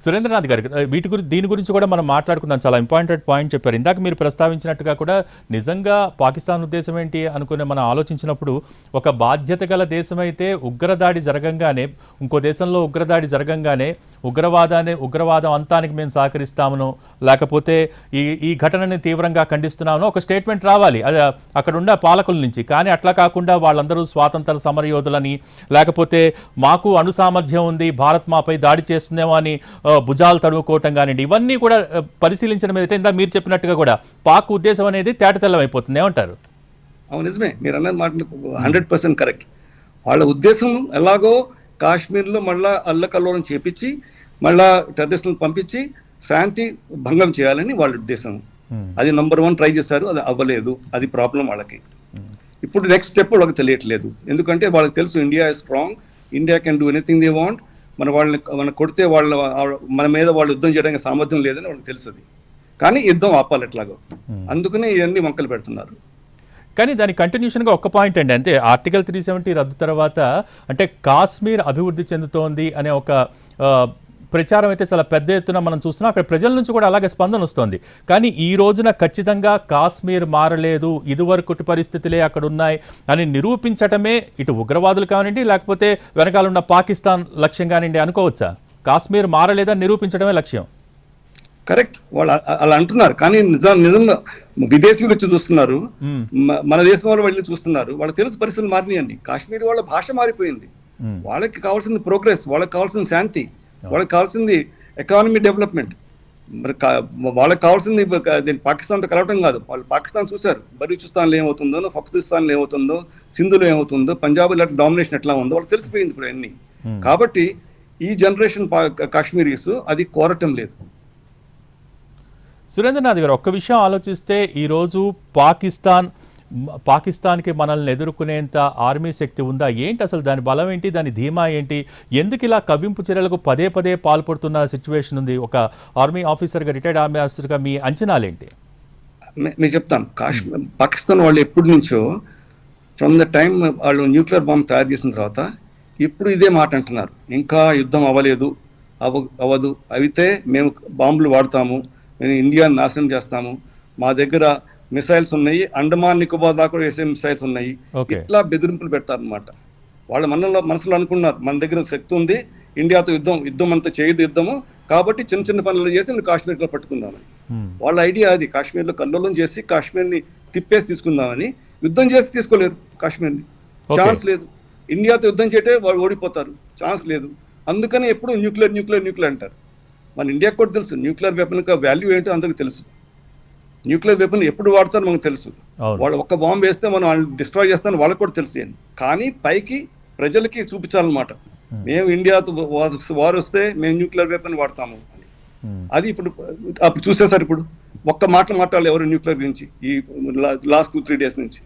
సురేంద్రనాథ్ గారు దీని గురించి కూడా మనం మాట్లాడుకుందాం. చాలా ఇంపార్టెంట్ పాయింట్ చెప్పారు. ఇందాక మీరు ప్రస్తావించినట్టుగా కూడా నిజంగా పాకిస్తాన్ ఉద్దేశం ఏంటి అనుకుని మనం ఆలోచించినప్పుడు ఒక బాధ్యత గల దేశం అయితే ఉగ్రదాడి జరగంగానే, ఇంకో దేశంలో ఉగ్రదాడి జరగంగానే ఉగ్రవాదం అంతానికి మేము సహకరిస్తామను, లేకపోతే ఈ ఘటనని తీవ్రంగా ఖండిస్తున్నామను ఒక స్టేట్మెంట్ రావాలి అది అక్కడ ఉన్న పాలకుల నుంచి. కానీ అట్లా కాకుండా వాళ్ళందరూ స్వాతంత్ర సమరయోధులని, లేకపోతే మాకు అణుసామర్థ్యం ఉంది, భారత్ మాపై దాడి చేస్తుందేమో అని భుజాలు తడువుకోవటం కానివ్వండి, ఇవన్నీ కూడా పరిశీలించడం మీద ఇందాక మీరు చెప్పినట్టుగా కూడా పాక్ ఉద్దేశం అనేది తేటతెల్లం అయిపోతుంది. ఏమంటారు? అవును, నిజమే, మీరు అన్నది మాట 100% కరెక్ట్. వాళ్ళ ఉద్దేశం ఎలాగో కాశ్మీర్లో మళ్ళా అల్లకల్లోలం చేపించి మళ్ళా టెర్రరిస్టులను పంపించి శాంతి భంగం చేయాలని వాళ్ళ ఉద్దేశం. అది నంబర్ 1 ట్రై చేశారు, అది అవ్వలేదు, అది ప్రాబ్లం వాళ్ళకి. ఇప్పుడు నెక్స్ట్ స్టెప్ వాళ్ళకి తెలియట్లేదు, ఎందుకంటే వాళ్ళకి తెలుసు India is strong, India can do anything they want, మన కొడితే మన మీద వాళ్ళు యుద్ధం చేయడానికి సామర్థ్యం లేదని వాళ్ళకి తెలుసు. కానీ యుద్ధం ఆపాలి ఎట్లాగో, అందుకనే ఇవన్నీ వంకలు పెడుతున్నారు. కానీ దాని కంటిన్యూషన్గా ఒక్క పాయింట్ అండి, అంటే ఆర్టికల్ 370 రద్దు తర్వాత అంటే కాశ్మీర్ అభివృద్ధి చెందుతోంది అనే ఒక ప్రచారం అయితే చాలా పెద్ద ఎత్తున మనం చూస్తున్నాం. అక్కడ ప్రజల నుంచి కూడా అలాగే స్పందన వస్తుంది. కానీ ఈ రోజున ఖచ్చితంగా కాశ్మీర్ మారలేదు, ఇదివరకటి పరిస్థితులే అక్కడ ఉన్నాయి అని నిరూపించటమే ఇటు ఉగ్రవాదులు కానివ్వండి, లేకపోతే వెనకాల ఉన్న పాకిస్తాన్ లక్ష్యం కానివ్వండి అనుకోవచ్చా? కాశ్మీర్ మారలేదని నిరూపించడమే లక్ష్యం. కరెక్ట్, వాళ్ళు అలా అంటున్నారు. కానీ నిజంగా విదేశీయులు వచ్చి చూస్తున్నారు, మన దేశం వాళ్ళు వెళ్ళి చూస్తున్నారు. వాళ్ళకి తెలుసు పరిస్థితులు మారినాయండి. కాశ్మీర్ వాళ్ళ భాష మారిపోయింది. వాళ్ళకి కావాల్సింది ప్రోగ్రెస్, వాళ్ళకి కావాల్సింది శాంతి, వాళ్ళకి కావాల్సింది ఎకానమీ డెవలప్మెంట్. మరి వాళ్ళకి కావాల్సింది పాకిస్తాన్తో కలవటం కాదు. వాళ్ళు పాకిస్తాన్ చూశారు, బలూచిస్తాన్లో ఏమవుతుందో, పాకిస్తాన్లో ఏమవుతుందో, సింధులో ఏమవుతుందో, పంజాబ్ ఇలాంటి డామినేషన్ ఎట్లా ఉందో వాళ్ళకి తెలిసిపోయింది ఇప్పుడు అన్ని. కాబట్టి ఈ జనరేషన్ కాశ్మీరీస్ అది కోరటం లేదు. సురేంద్రనాథ్ గారు, ఒక్క విషయం ఆలోచిస్తే ఈరోజు పాకిస్తాన్కి మనల్ని ఎదుర్కొనేంత ఆర్మీ శక్తి ఉందా? ఏంటి అసలు దాని బలం ఏంటి, దాని ధీమా ఏంటి? ఎందుకు ఇలా కవ్వింపు చర్యలకు పదే పదే పాల్పడుతున్న సిచ్యువేషన్ ఉంది? ఒక ఆర్మీ ఆఫీసర్గా, రిటైర్డ్ ఆర్మీ ఆఫీసర్గా మీ అంచనాలేంటి? నేను చెప్తాను. పాకిస్తాన్ వాళ్ళు ఎప్పటి నుంచో ఫ్రమ్ ద టైం వాళ్ళు న్యూక్లియర్ బాంబ్ తయారు చేసిన తర్వాత ఇప్పుడు ఇదే మాట అంటున్నారు, ఇంకా యుద్ధం అవ్వదు, అయితే మేము బాంబులు వాడతాము, మేము ఇండియాని నాశనం చేస్తాము, మా దగ్గర మిసైల్స్ ఉన్నాయి, అండమాన్ నికోబార్ దాకా వేసే మిసైల్స్ ఉన్నాయి, ఇట్లా బెదిరింపులు పెడతారనమాట. వాళ్ళ మనసులో అనుకున్నారు మన దగ్గర శక్తి ఉంది, ఇండియాతో యుద్ధం అంతా చేయదు యుద్ధము, కాబట్టి చిన్న చిన్న పనులు చేసి నేను కాశ్మీర్లో పట్టుకుందామని. వాళ్ళ ఐడియా అది, కాశ్మీర్లో కల్లోలం చేసి కాశ్మీర్ని తిప్పేసి తీసుకుందామని. యుద్ధం చేసి తీసుకోలేరు కాశ్మీర్ని, ఛాన్స్ లేదు. ఇండియాతో యుద్ధం చేస్తే వాళ్ళు ఓడిపోతారు, ఛాన్స్ లేదు. అందుకని ఎప్పుడు న్యూక్లియర్ అంటారు. మన ఇండియాకి కూడా తెలుసు న్యూక్లియర్ వెపన్ వాల్యూ ఏంటో అందరికి తెలుసు. న్యూక్లియర్ వెపన్ ఎప్పుడు వాడతారో మనకు తెలుసు. వాళ్ళు ఒక్క బాంబు వేస్తే మనం డిస్ట్రాయ్ చేస్తామని వాళ్ళకి కూడా తెలుసు. కానీ పైకి ప్రజలకి చూపించాలన్నమాట, మేము ఇండియాతో వార్ వస్తే మేము న్యూక్లియర్ వెపన్ వాడతాము అని. అది ఇప్పుడు చూసేసారు. ఇప్పుడు ఒక్క మాట్లాడాలి ఎవరు న్యూక్లియర్ గురించి ఈ లాస్ట్ 2-3 డేస్ నుంచి.